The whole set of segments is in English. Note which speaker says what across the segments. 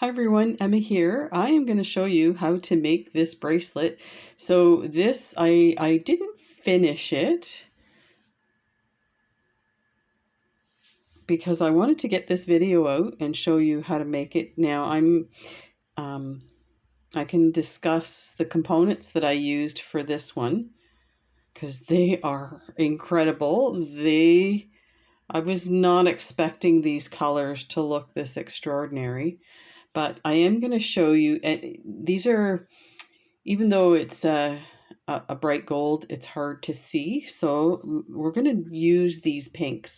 Speaker 1: Hi everyone, Emma here. I am going to show you how to make this bracelet. So this, I didn't finish it because I wanted to get this video out and show you how to make it. Now I can discuss the components that I used for this one because they are incredible. I was not expecting these colors to look this extraordinary. But I am going to show you, and these are, even though it's a bright gold, it's hard to see. So we're going to use these pinks.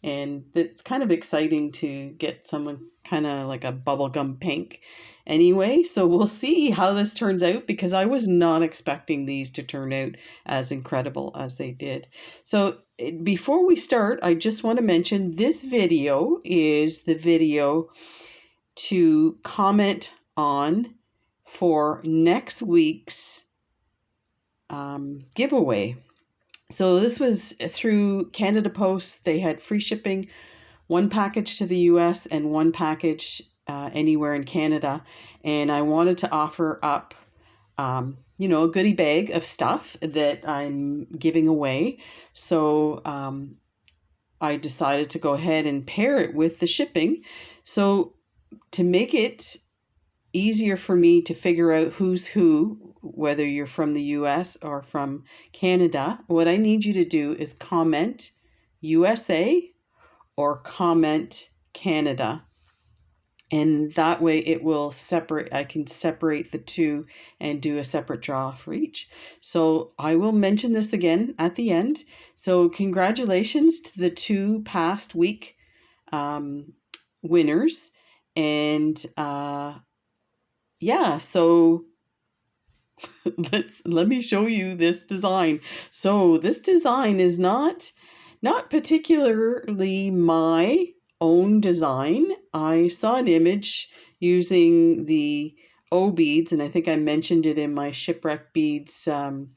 Speaker 1: And it's kind of exciting to get someone kind of like a bubblegum pink anyway. So we'll see how this turns out because I was not expecting these to turn out as incredible as they did. So before we start, I just want to mention this video is the video to comment on for next week's giveaway. So this was through Canada Post. They had free shipping, one package to the US and one package anywhere in Canada. And I wanted to offer up, a goodie bag of stuff that I'm giving away. So I decided to go ahead and pair it with the shipping. So to make it easier for me to figure out who's who, whether you're from the US or from Canada, what I need you to do is comment USA or comment Canada. And that way it will separate, I can separate the two and do a separate draw for each. So I will mention this again at the end. So congratulations to the two past week winners. And yeah, so let me show you this design. So this design is not particularly my own design. I saw an image using the O beads, and I think I mentioned it in my shipwreck beads unboxing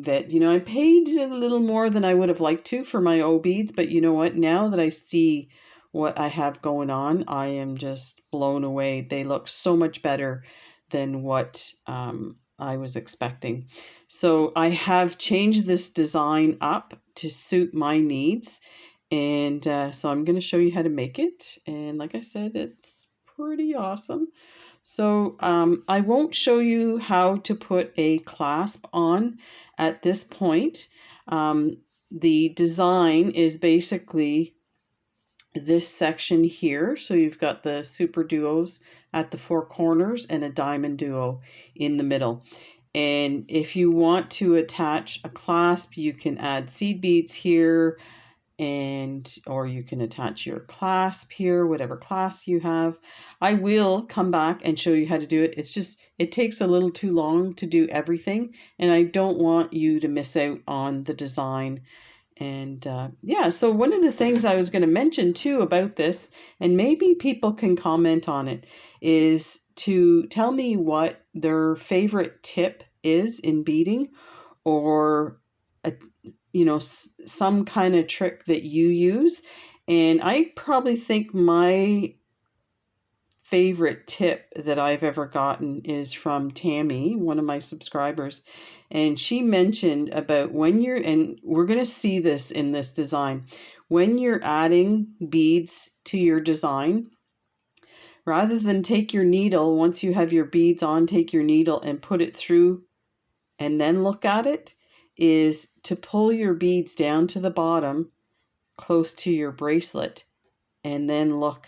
Speaker 1: that, I paid a little more than I would have liked to for my O beads, but you know what? Now that I see what I have going on, I am just blown away. They look so much better than what I was expecting. So I have changed this design up to suit my needs, and so I'm going to show you how to make it. And like I said, it's pretty awesome. So I won't show you how to put a clasp on at this point. The design is basically this section here. So you've got the super duos at the four corners and a diamond duo in the middle. And if you want to attach a clasp, you can add seed beads here, or you can attach your clasp here, whatever clasp you have. I will come back and show you how to do it. It's just, it takes a little too long to do everything, and I don't want you to miss out on the design. And yeah, so one of the things I was going to mention too about this, and maybe people can comment on it, is to tell me what their favorite tip is in beading, or a, some kind of trick that you use. And I probably think my favorite tip that I've ever gotten is from Tammy, one of my subscribers. And she mentioned about when you're, and we're going to see this in this design, when you're adding beads to your design, rather than take your needle, once you have your beads on, take your needle and put it through and then look at it, is to pull your beads down to the bottom close to your bracelet and then look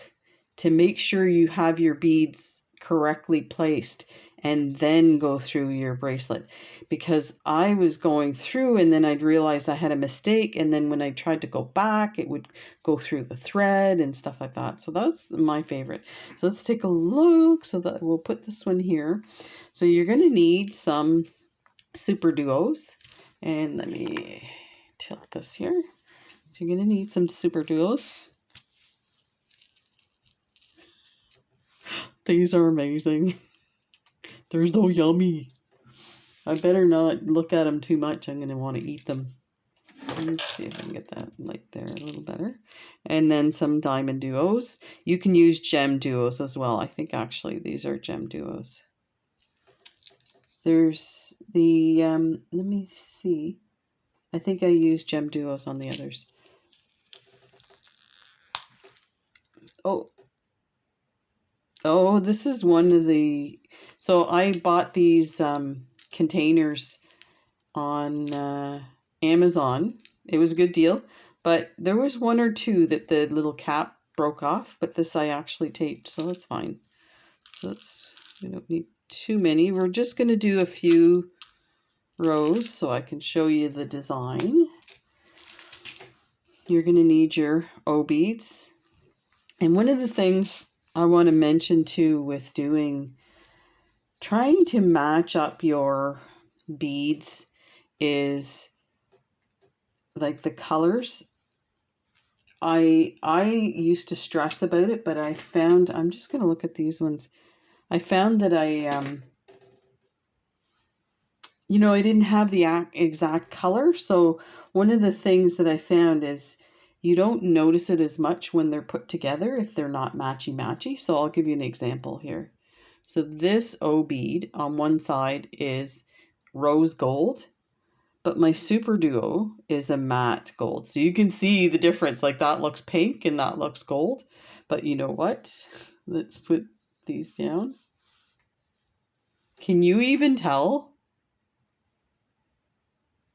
Speaker 1: to make sure you have your beads correctly placed and then go through your bracelet. Because I was going through and then I'd realize I had a mistake, and then when I tried to go back it would go through the thread and stuff like that. So that's my favorite. So let's take a look. So that we'll put this one here. So you're going to need some super duos, and let me tilt this here. So you're going to need some super duos. These are amazing. They're so yummy. I better not look at them too much. I'm going to want to eat them. Let's see if I can get that light there a little better. And then some diamond duos. You can use gem duos as well. I think actually these are gem duos. There's the, let me see. I think I used gem duos on the others. Oh, this is one of the, so I bought these containers on Amazon. It was a good deal, but there was one or two that the little cap broke off, but this I actually taped, so that's fine. So we don't need too many. We're just going to do a few rows so I can show you the design. You're going to need your O beads. And one of the things I want to mention too with trying to match up your beads is like the colors. I used to stress about it, but I found, I'm just going to look at these ones. I found that I didn't have the exact color. So one of the things that I found is you don't notice it as much when they're put together if they're not matchy-matchy. So I'll give you an example here. So this O bead on one side is rose gold, but my super duo is a matte gold. So you can see the difference, like that looks pink and that looks gold. But you know what? Let's put these down. Can you even tell?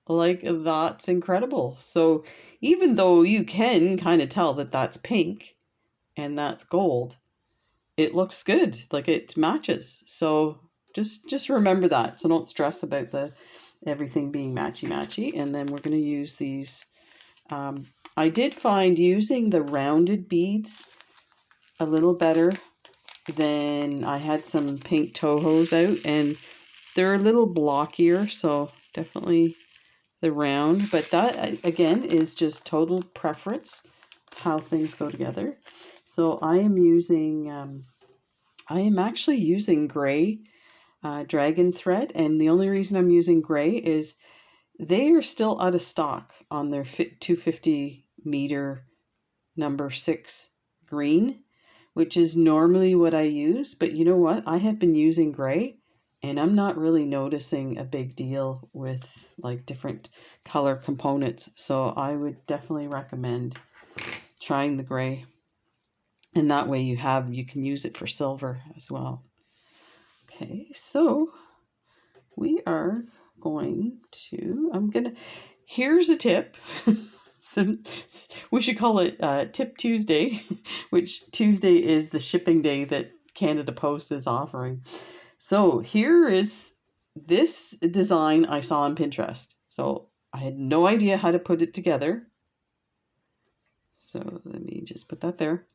Speaker 1: Like, that's incredible. So even though you can kind of tell that that's pink and that's gold, it looks good. Like it matches. So just remember that. So don't stress about everything being matchy. And then we're going to use these. I did find using the rounded beads a little better than I had some pink Tohos out, and they're a little blockier, so definitely the round. But that again is just total preference, how things go together. So I am actually using gray dragon thread, and the only reason I'm using gray is they are still out of stock on their 250 meter number 6 green, which is normally what I use. But you know what? I have been using gray and I'm not really noticing a big deal with like different color components. So I would definitely recommend trying the gray. And that way you can use it for silver as well. Okay, so we are going to, here's a tip. We should call it Tip Tuesday, which Tuesday is the shipping day that Canada Post is offering. So here is this design I saw on Pinterest. So I had no idea how to put it together. So let me just put that there.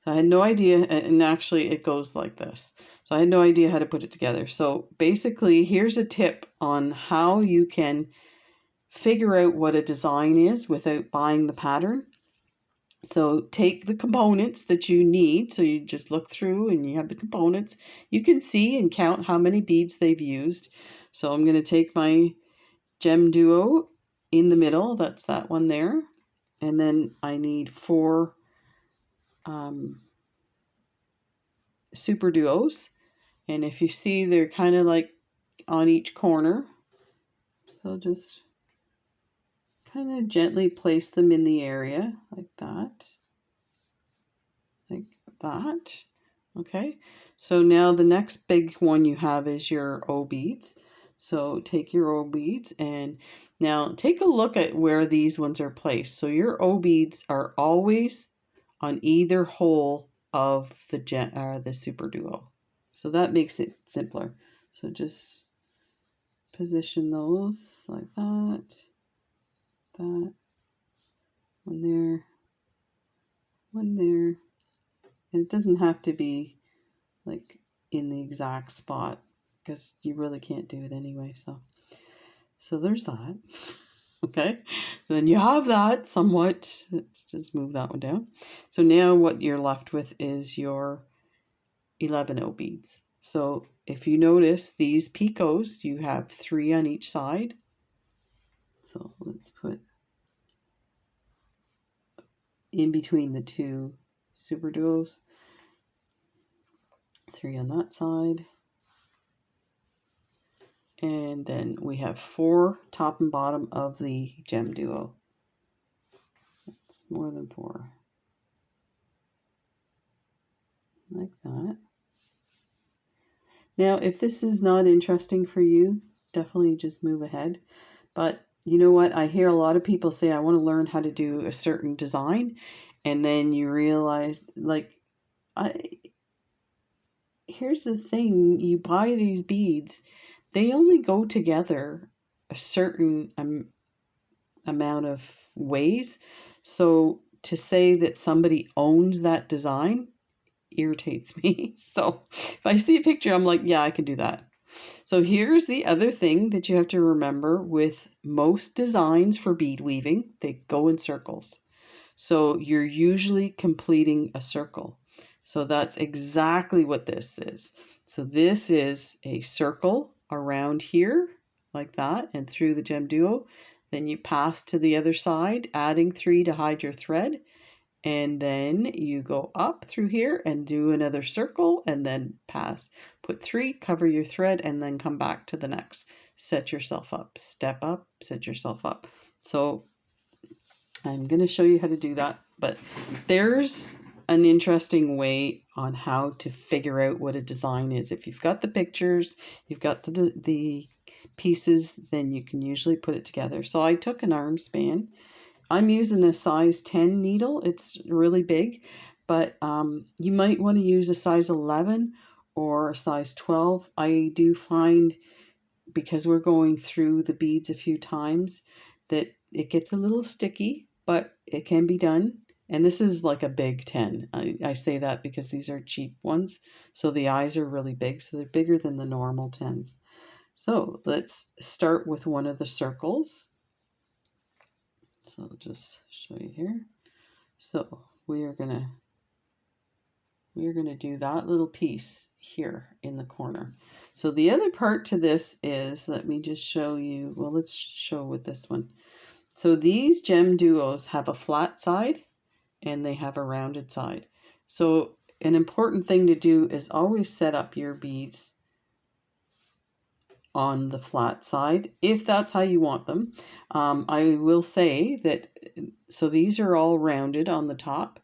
Speaker 1: So I had no idea, and actually it goes like this. So I had no idea how to put it together. So basically, here's a tip on how you can figure out what a design is without buying the pattern. So take the components that you need. So you just look through and you have the components. You can see and count how many beads they've used. So I'm going to take my gem duo in the middle. That's that one there. And then I need 4 super duos. And if you see, they're kind of like on each corner. So just kind of gently place them in the area like that. Like that. Okay. So now the next big one you have is your O beads. So take your O beads and now take a look at where these ones are placed. So your O beads are always on either hole of the super duo. So that makes it simpler. So just position those like that, one there, one there. And it doesn't have to be like in the exact spot because you really can't do it anyway. So there's that. Okay, so then you have that somewhat. Let's just move that one down. So now what you're left with is your 11 O beads. So if you notice these picots, you have 3 on each side. So let's put in between the two super duos. 3 on that side. And then we have 4 top and bottom of the gem duo. It's more than 4. Like that. Now, if this is not interesting for you, definitely just move ahead. But you know what? I hear a lot of people say, I want to learn how to do a certain design. And then you realize, like, here's the thing. You buy these beads, they only go together a certain amount of ways. So to say that somebody owns that design irritates me. So if I see a picture, I'm like, yeah, I can do that. So here's the other thing that you have to remember with most designs for bead weaving, they go in circles. So you're usually completing a circle. So that's exactly what this is. So this is a circle around here, like that, and through the gem duo. Then you pass to the other side, adding 3 to hide your thread. And then you go up through here and do another circle and then pass. Put 3, cover your thread, and then come back to the next. Set yourself up, step up, set yourself up. So I'm going to show you how to do that, but there's an interesting way on how to figure out what a design is. If you've got the pictures, you've got the pieces, then you can usually put it together. So I took an arm span. I'm using a size 10 needle. It's really big, but you might want to use a size 11 or a size 12. I do find, because we're going through the beads a few times, that it gets a little sticky, but it can be done. And this is like a big 10. I say that because these are cheap ones, so the eyes are really big, so they're bigger than the normal 10s. So let's start with one of the circles. So I'll just show you here. So we are gonna do that little piece here in the corner. So the other part to this is, let me just show you, well, let's show with this one. So these gem duos have a flat side and they have a rounded side. So an important thing to do is always set up your beads on the flat side, if that's how you want them. I will say that, so these are all rounded on the top,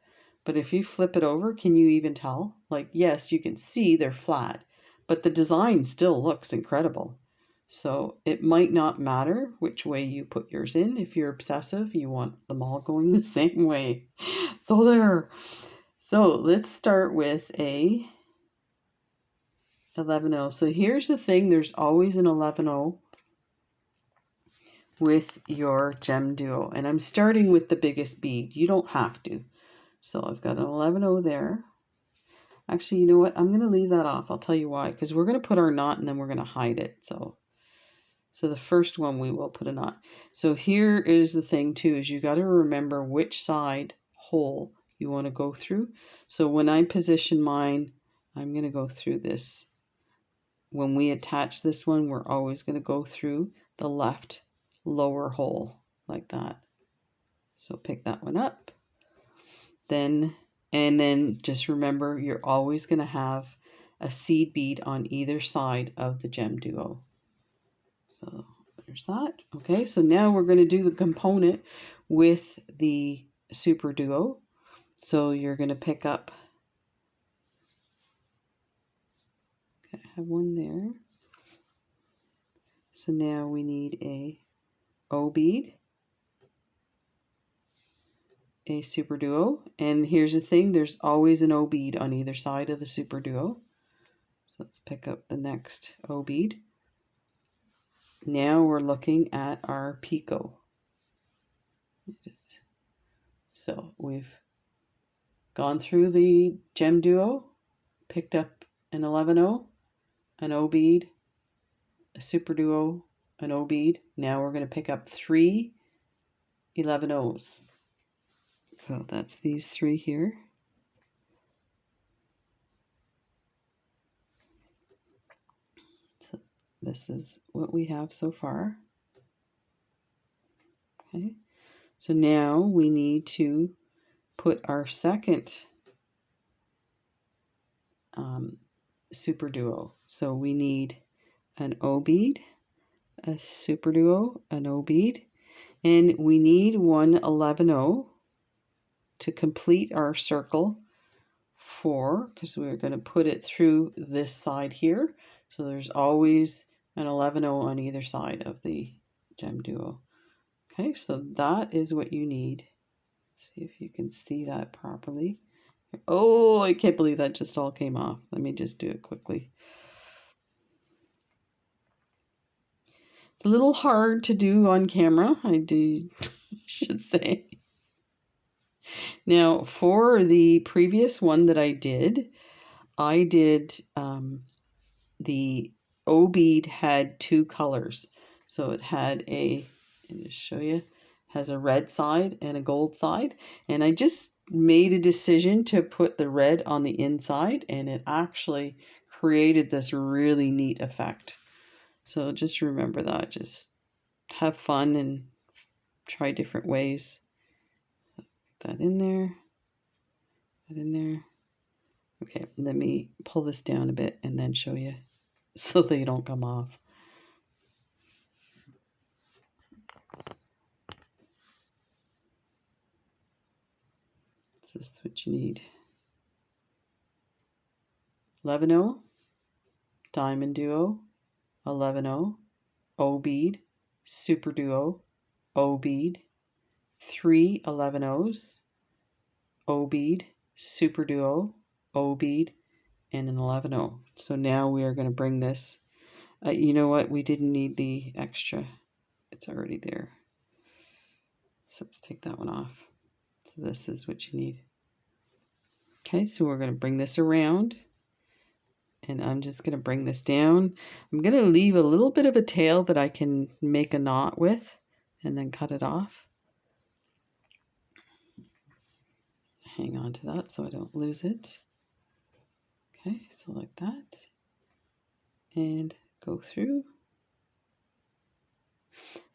Speaker 1: but if you flip it over, can you even tell? Like, yes, you can see they're flat, but the design still looks incredible. So it might not matter which way you put yours in. If you're obsessive, you want them all going the same way. So there. So let's start with a 11-0. So here's the thing, there's always an 11-0 with your gem duo, and I'm starting with the biggest bead. You don't have to. So I've got an 11-0 there. Actually, you know what? I'm going to leave that off. I'll tell you why. Because we're going to put our knot and then we're going to hide it. So the first one we will put a knot. So here is the thing too, is you got to remember which side hole you want to go through. So when I position mine, I'm going to go through this. When we attach this one, we're always going to go through the left lower hole like that. So pick that one up. And then just remember, you're always going to have a seed bead on either side of the gem duo. So there's that. Okay, so now we're going to do the component with the super duo. So you're going to pick up, okay, I have one there. So now we need a O bead, a super duo, and here's the thing, there's always an O bead on either side of the super duo. So let's pick up the next O bead. Now we're looking at our picot. So we've gone through the gem duo, picked up an 11-0, an O bead, a super duo, an O bead. Now we're going to pick up 3 11-0s. So that's these 3 here. So this is what we have so far. Okay. So now we need to put our second super duo. So we need an O bead, a super duo, an O bead, and we need one 11O to complete our circle 4, because we're going to put it through this side here. So there's always an 11O on either side of the gem duo. Okay, so that is what you need. See if you can see that properly. Oh, I can't believe that just all came off. Let me just do it quickly. It's a little hard to do on camera, should say. Now, for the previous one that I did the O bead had 2 colors. So it had let me show you, has a red side and a gold side. And I just made a decision to put the red on the inside, and it actually created this really neat effect. So just remember that. Just have fun and try different ways. Put that in there. That in there. Okay, let me pull this down a bit and then show you so they don't come off. This is what you need. 11O, diamond duo, 11O, O bead, super duo, O bead, 3 11Os, O bead, super duo, O bead, and an 11O. So now we are going to bring this. You know what? We didn't need the extra. It's already there. So let's take that one off. So this is what you need. Okay, so we're going to bring this around. And I'm just going to bring this down. I'm going to leave a little bit of a tail that I can make a knot with and then cut it off. Hang on to that so I don't lose it. Okay, so like that. And go through.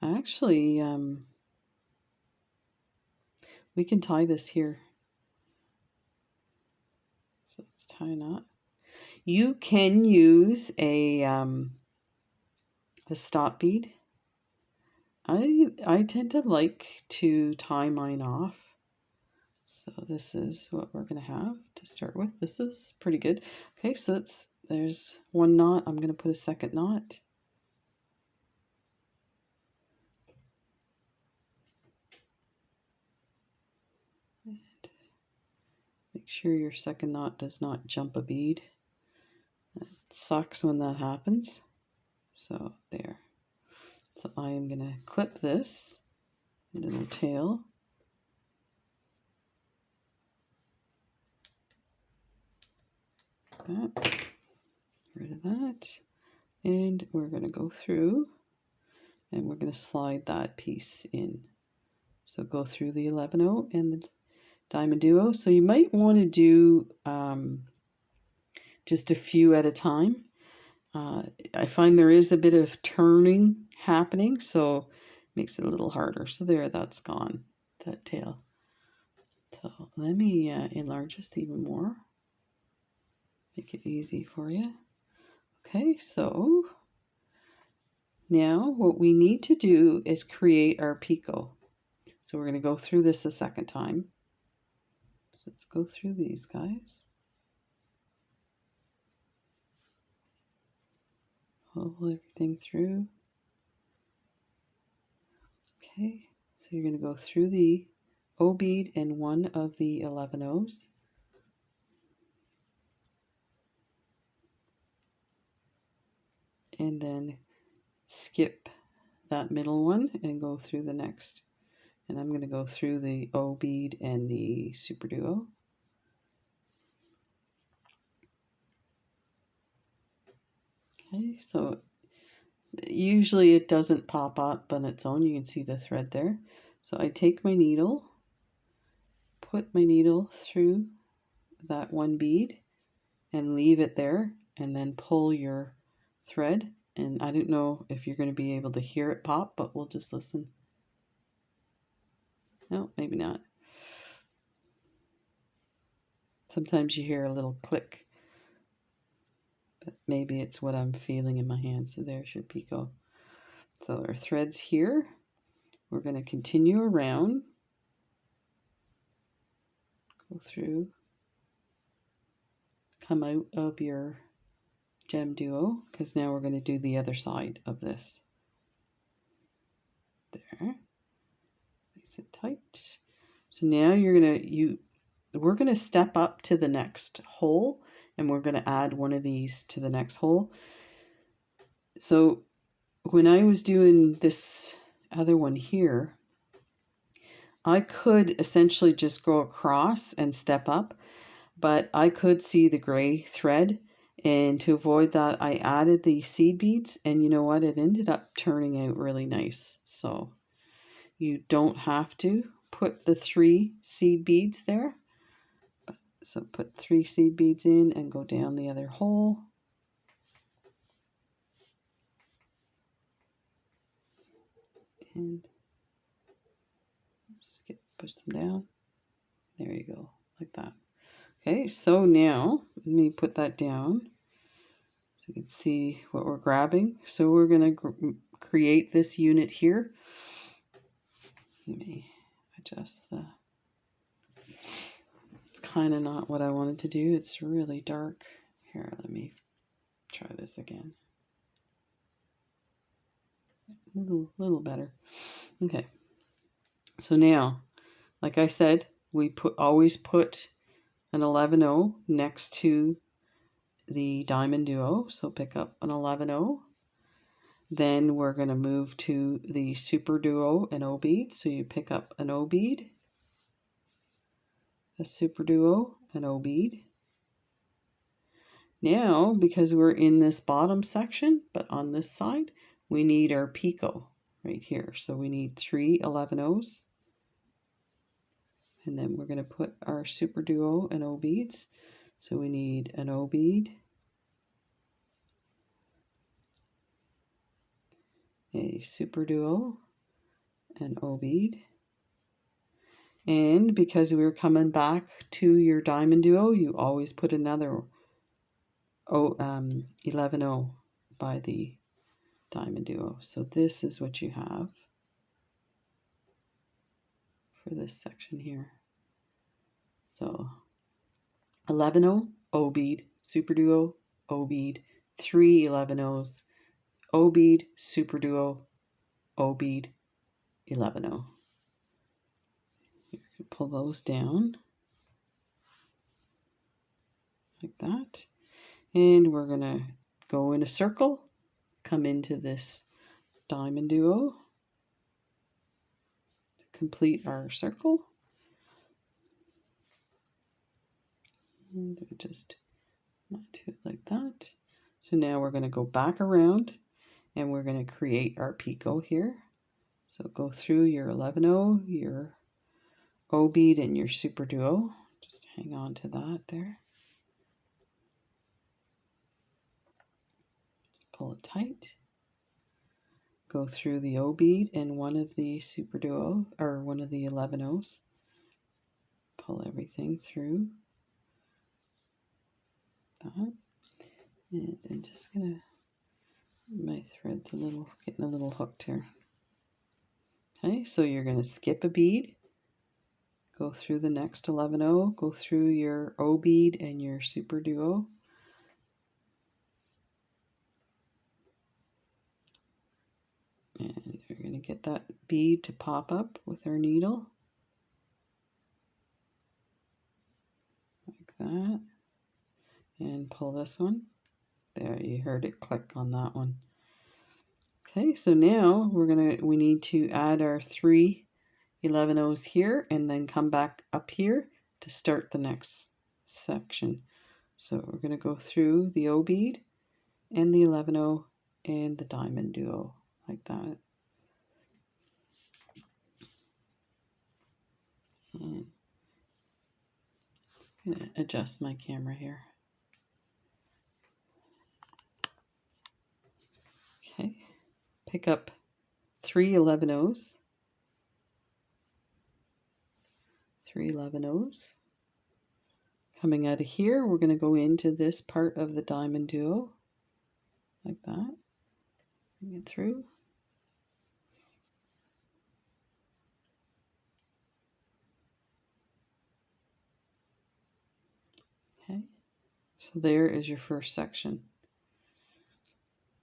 Speaker 1: Actually, we can tie this here. So let's tie a knot. You can use a stop bead. I tend to like to tie mine off. So this is what we're going to have to start with. This is pretty good. Okay, so there's one knot. I'm going to put a second knot. And make sure your second knot does not jump a bead. It sucks when that happens. So there. So I am going to clip this little tail. That. Rid of that. And we're going to go through and we're going to slide that piece in. So go through the 11O and the diamond duo. So you might want to do just a few at a time. I find there is a bit of turning happening, so it makes it a little harder. So there, that's gone, that tail. So let me enlarge this even more. Make it easy for you. Okay, so now what we need to do is create our picot. So we're going to go through this a second time. So let's go through these guys. Pull everything through. Okay, so you're going to go through the O bead and one of the 11Os. And then skip that middle one and go through the next. And I'm going to go through the O bead and the super duo. Okay, so usually it doesn't pop up on its own. You can see the thread there. So I take my needle, put my needle through that one bead and leave it there, and then pull your thread. And I don't know if you're going to be able to hear it pop, but we'll just listen. No, maybe not. Sometimes you hear a little click, but maybe it's what I'm feeling in my hand. So there's your picot. So our thread's here. We're going to continue around, go through, come out of your gem duo, because now we're going to do the other side of this. There, nice and tight. So now we're going to step up to the next hole, and we're going to add one of these to the next hole. So when I was doing this other one here, I could essentially just go across and step up, but I could see the gray thread, and to avoid that I added the seed beads, and you know what, it ended up turning out really nice. So you don't have to put the 3 seed beads there. So put 3 seed beads in and go down the other hole. And push them down. There you go, like that. Okay, so now let me put that down so you can see what we're grabbing. So we're going to create this unit here. Let me adjust the... It's kind of not what I wanted to do. It's really dark. Here, let me try this again. A little better. Okay. So now, like I said, we always put an 11-0 next to the diamond duo. So pick up an 11-0. Then we're going to move to the super duo and O bead. So you pick up an O bead, a super duo, an O bead. Now, because we're in this bottom section, but on this side, we need our picot right here. So we need 3 11-0s. And then we're going to put our super duo and O beads. So we need an O bead, a super duo, an O bead. And because we're coming back to your diamond duo, you always put another 11-0 by the diamond duo. So this is what you have for this section here. So 11-0, O bead, super duo, O bead, 3 11-0s, O bead, super duo, O bead, 11-0. You can pull those down like that. And we're going to go in a circle, come into this diamond duo to complete our circle. And we just do it like that. So now we're going to go back around and we're going to create our picot here. So go through your 11-0, your O bead, and your super duo. Just hang on to that there. Pull it tight. Go through the O bead and one of the super duo, or one of the 11-0s. Pull everything through that. And I'm just gonna, my thread's getting a little hooked here. Okay, so you're gonna skip a bead, go through the next 11-0, go through your O bead and your super duo. And you're gonna get that bead to pop up with our needle. Like that. And pull this one. There, you heard it click on that one. Okay, so now we need to add our 3 11-0s here and then come back up here to start the next section. So we're going to go through the O bead and the 11-0 and the diamond duo like that. And I'm going to adjust my camera here. Okay, pick up 3 11-0s, 3 11-0s, Coming out of here, we're going to go into this part of the diamond duo, like that. Bring it through. Okay, so there is your first section.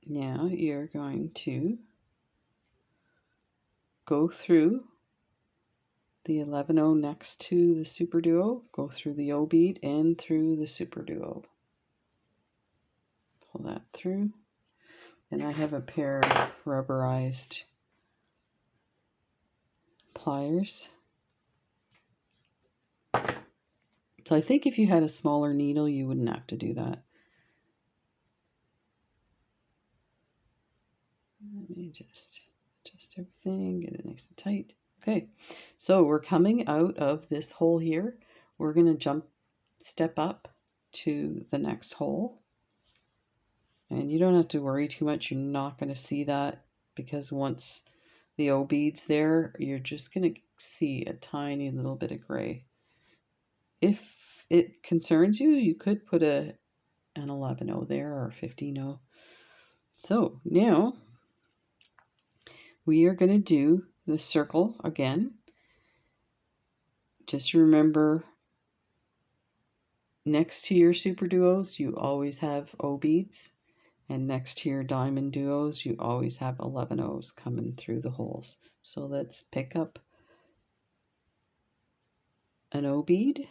Speaker 1: Now you're going to go through the 11-0 next to the super duo, go through the O bead and through the super duo. Pull that through. And I have a pair of rubberized pliers. So I think if you had a smaller needle, you wouldn't have to do that. Let me just adjust everything, get it nice and tight. Okay, so we're coming out of this hole here. We're going to step up to the next hole. And you don't have to worry too much. You're not going to see that because once the O bead's there, you're just going to see a tiny little bit of gray. If it concerns you, you could put an 11-0 there or a 15-0. So now we are going to do the circle again. Just remember, next to your super duos, you always have O beads. And next to your diamond duos, you always have 11-0s coming through the holes. So let's pick up an O bead,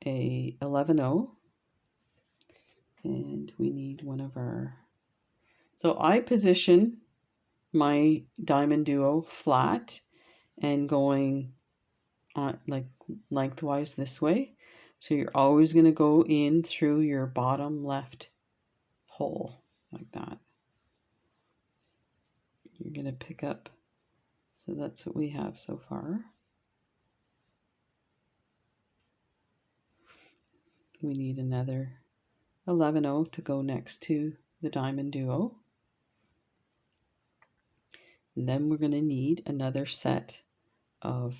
Speaker 1: a 11-0, and we need one of our... So I position my diamond duo flat and going on like lengthwise this way. So you're always going to go in through your bottom left hole like that. You're going to pick up, so that's what we have so far. We need another 11-0 to go next to the diamond duo. And then we're going to need another set of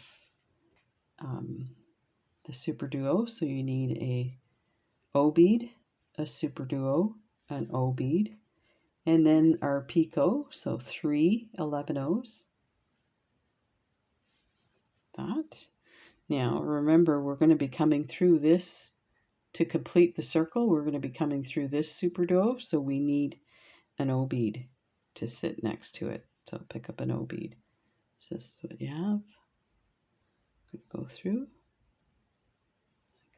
Speaker 1: the super duo. So you need a O bead, a super duo, an O bead, and then our picot, so 3 11-0s. That. Now remember, we're going to be coming through this to complete the circle. We're going to be coming through this super duo, so we need an O bead to sit next to it. So pick up an O bead. So this is what you have. Go through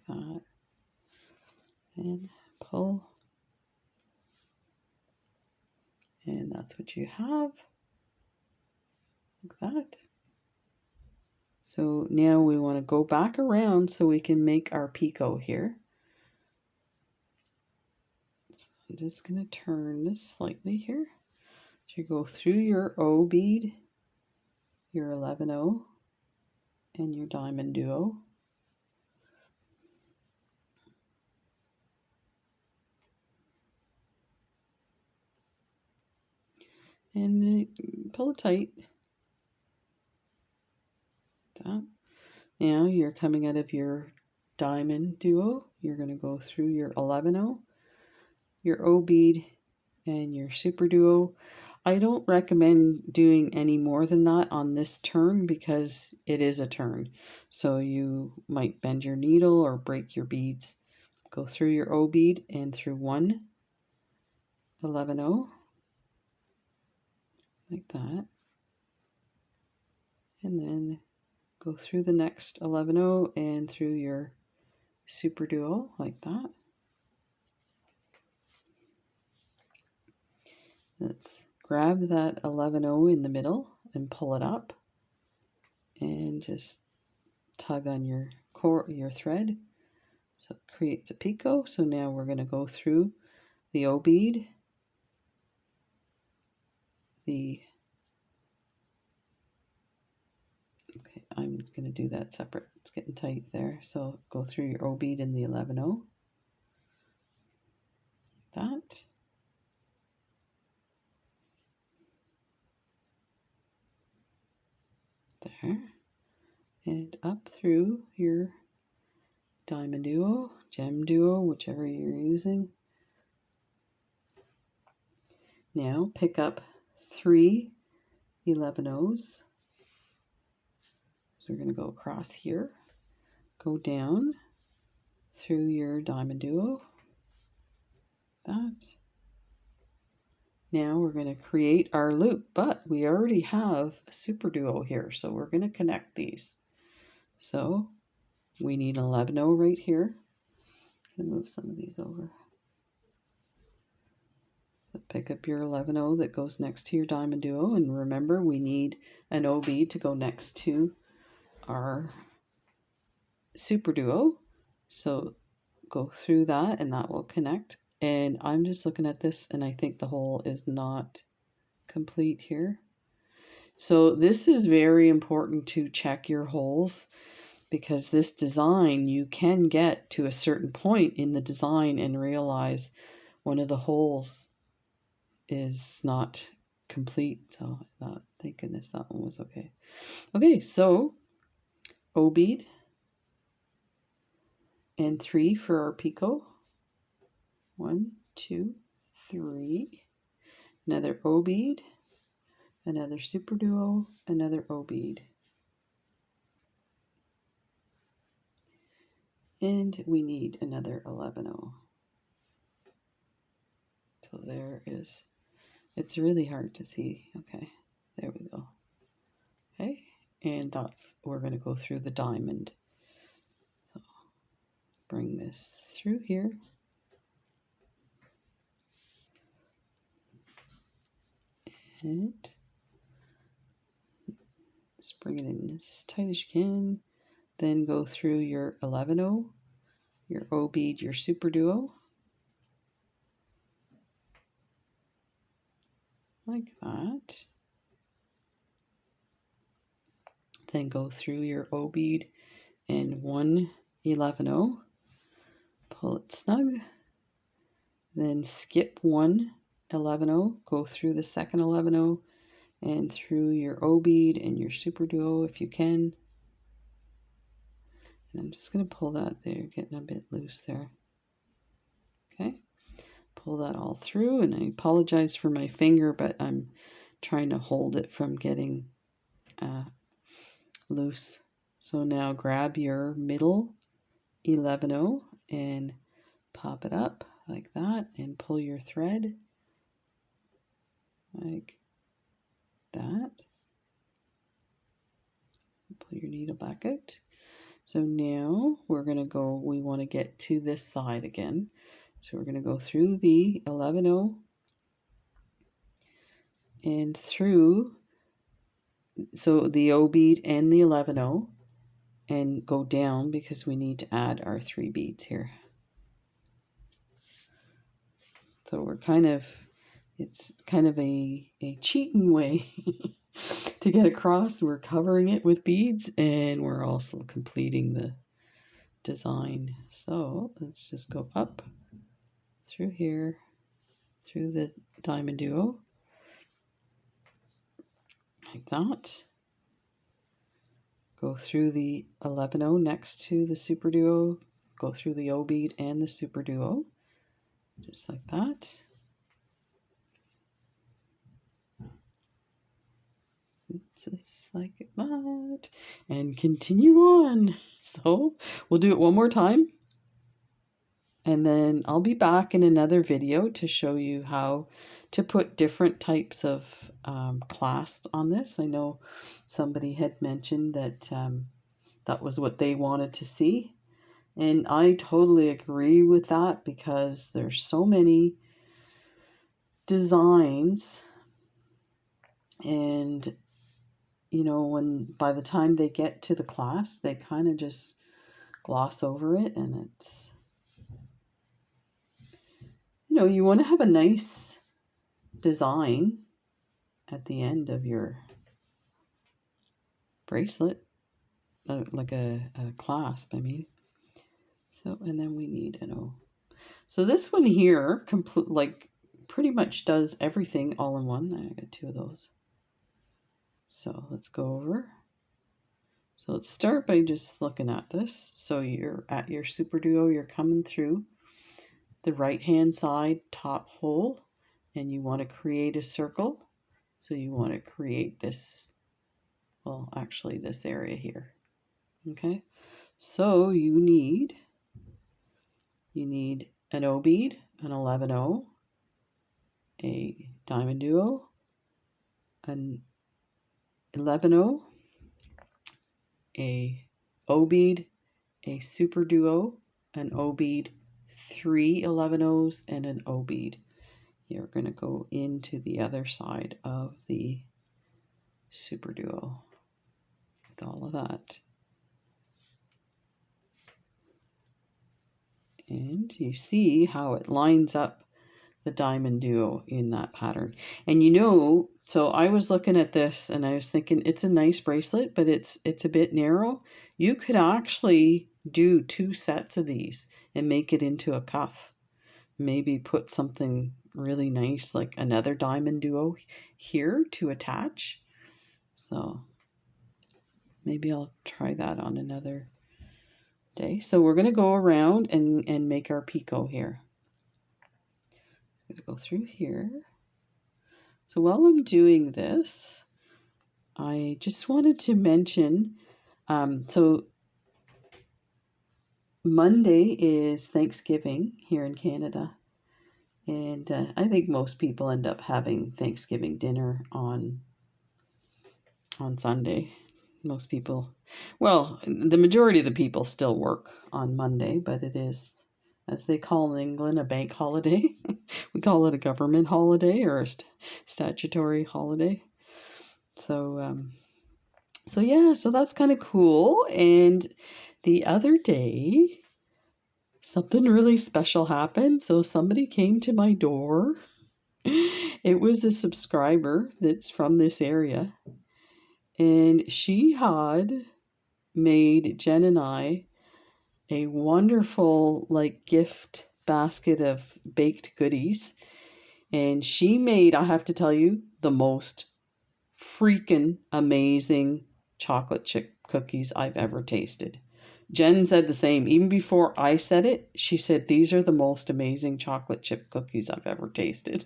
Speaker 1: like that and pull, and that's what you have, like that. So now we want to go back around so we can make our picot here. So I'm just going to turn this slightly here. So you go through your O bead, your 11-0, and your diamond duo. And pull it tight. That. Now you're coming out of your diamond duo. You're going to go through your 11-0, your O bead, and your super duo. I don't recommend doing any more than that on this turn because it is a turn. So you might bend your needle or break your beads. Go through your O bead and through one 11-0 like that. And then go through the next 11-0 and through your super duo like that. Let's grab that 11-0 in the middle and pull it up and just tug on your thread. So it creates a picot. So now we're going to go through the O bead, okay, I'm going to do that separate. It's getting tight there. So go through your O bead in the 11-0. That. There. and up through your diamond duo, gem duo, whichever you're using. Now pick up 3 11-Os. So we're going to go across here, go down through your diamond duo, that. Now we're going to create our loop, but we already have a super duo here, so we're going to connect these. So we need an 11-O right here. I'm going to move some of these over. So pick up your 11-O that goes next to your diamond duo, and remember we need an O bead to go next to our super duo. So go through that and that will connect. And I'm just looking at this and I think the hole is not complete here. So this is very important to check your holes, because this design, you can get to a certain point in the design and realize one of the holes is not complete. So thank goodness that one was okay. Okay, so O bead and 3 for our picot. 1, 2, 3. Another O bead, another super duo, another O bead. And we need another 11-O. So there is, it's really hard to see. Okay, there we go. Okay, and that's, we're going to go through the diamond. So bring this through here. And just bring it in as tight as you can. Then go through your 11-O, your O bead, your super duo. Like that. Then go through your O bead and 1 11-O. Pull it snug. Then skip 1 11-O. Go through the second 11-O and through your O bead and your super duo if you can. And I'm just going to pull that there, getting a bit loose there. Okay, pull that all through, and I apologize for my finger, but I'm trying to hold it from getting loose. So now grab your middle 11-O and pop it up like that and pull your thread like that. Pull your needle back out. So now we're going to go, we want to get to this side again. So we're going to go through the 11-O and through, so the O bead and the 11-O, and go down because we need to add our 3 beads here. So we're kind of, it's kind of a cheating way to get across. We're covering it with beads and we're also completing the design. So let's just go up through here, through the diamond duo, like that. Go through the 11-O next to the super duo, go through the O bead and the super duo, just like that. Just like that, and continue on. So we'll do it one more time, and then I'll be back in another video to show you how to put different types of clasps on this. I know somebody had mentioned that that was what they wanted to see, and I totally agree with that, because there's so many designs, and you know, when by the time they get to the clasp, they kind of just gloss over it, and it's, you know, you want to have a nice design at the end of your bracelet, like a clasp, I mean. So, and then we need an O. So this one here, like pretty much does everything all in one. I got 2 of those. So let's go over. So let's start by just looking at this. So you're at your super duo, you're coming through the right hand side top hole, and you want to create a circle. So you want to create this, well, actually this area here. Okay, so you need an O bead, an 11-0, a diamond duo, an 11-0, a O bead, a super duo, an O bead, 3 11-0s, and an O bead. You're going to go into the other side of the super duo with all of that. And you see how it lines up the diamond duo in that pattern. And you know, so I was looking at this and I was thinking it's a nice bracelet, but it's a bit narrow. You could actually do 2 sets of these and make it into a cuff. Maybe put something really nice like another diamond duo here to attach. So maybe I'll try that on another day. So we're going to go around and make our picot here. I'm going to go through here. So while I'm doing this, I just wanted to mention, so Monday is Thanksgiving here in Canada. And I think most people end up having Thanksgiving dinner on Sunday. Most people, well, the majority of the people still work on Monday, but it is, as they call in England, a bank holiday. We call it a government holiday or a statutory holiday. So, so yeah, so that's kind of cool. And the other day, something really special happened. So somebody came to my door. It was a subscriber that's from this area. And she had made Jen and I a wonderful like gift basket of baked goodies. And she made, I have to tell you, the most freaking amazing chocolate chip cookies I've ever tasted. Jen said the same. Even before I said it, she said, these are the most amazing chocolate chip cookies I've ever tasted.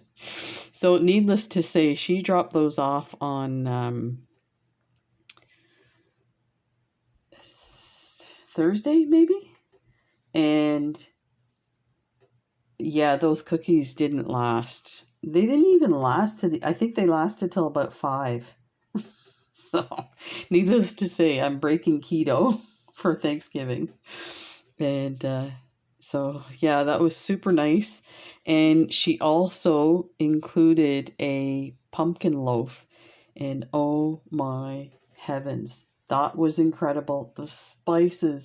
Speaker 1: So needless to say, she dropped those off on Thursday, maybe? And yeah, those cookies didn't last. They didn't even last I think they lasted till about 5. So, needless to say, I'm breaking keto for Thanksgiving. And so, yeah, that was super nice. And she also included a pumpkin loaf. And oh my heavens, that was incredible. The spices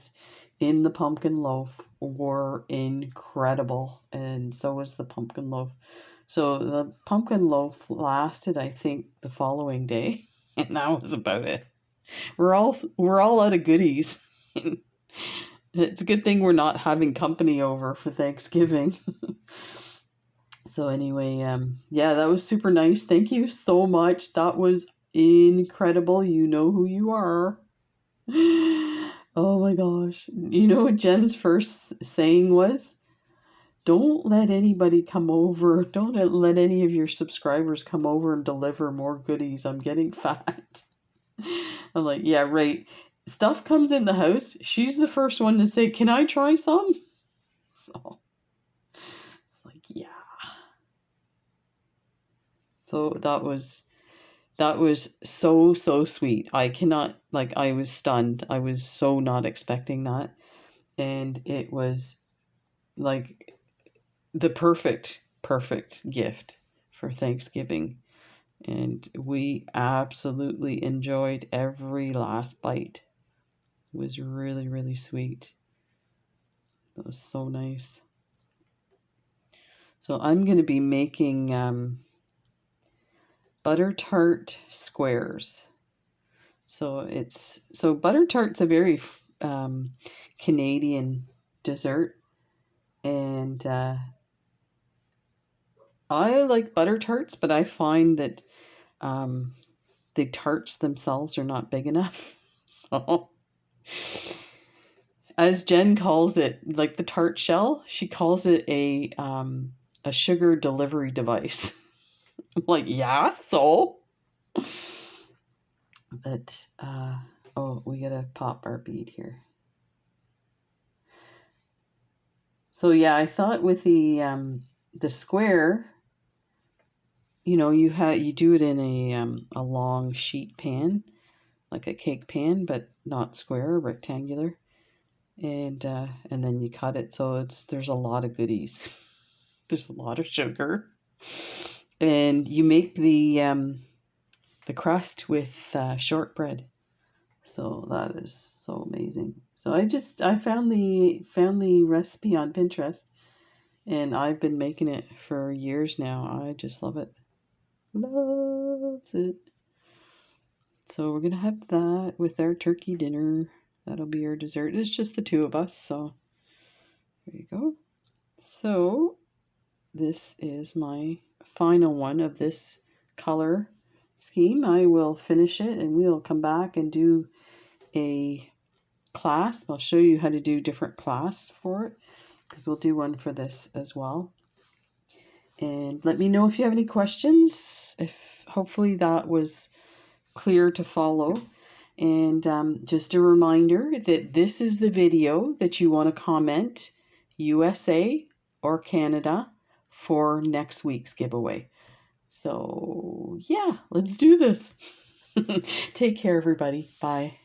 Speaker 1: in the pumpkin loaf were incredible. And so was the pumpkin loaf. So the pumpkin loaf lasted, I think, the following day. And that was about it. We're all out of goodies. It's a good thing we're not having company over for Thanksgiving. So anyway, yeah, that was super nice. Thank you so much. That was incredible. You know who you are. Oh my gosh. You know what Jen's first saying was? Don't let anybody come over. Don't let any of your subscribers come over and deliver more goodies. I'm getting fat. I'm like, yeah, right. Stuff comes in the house. She's the first one to say, can I try some? So it's like, yeah. So that was so sweet. I cannot, like, I was stunned. I was so not expecting that. And it was like the perfect gift for Thanksgiving. And we absolutely enjoyed every last bite. It was really sweet. It was so nice. So I'm going to be making butter tart squares. So butter tart's a very Canadian dessert, and I like butter tarts, but I find that the tarts themselves are not big enough. So As Jen calls it, like the tart shell, she calls it a sugar delivery device. I'm like, yeah, so. But oh, we gotta pop our bead here. So yeah, I thought with the square, you do it in a long sheet pan, like a cake pan, but not square, rectangular, and then you cut it. So there's a lot of goodies. There's a lot of sugar, and you make the crust with shortbread. So that is so amazing. So I found the recipe on Pinterest, and I've been making it for years now. I just love it. Loves it. So we're gonna have that with our turkey dinner. That'll be our dessert. It's just the two of us, so there you go. So this is my final one of this color scheme. I will finish it and we'll come back and do a class. I'll show you how to do different class for it, because we'll do one for this as well. And let me know if you have any questions. If hopefully that was clear to follow. And just a reminder that this is the video that you want to comment USA or Canada for next week's giveaway. So yeah, let's do this. Take care, everybody. Bye.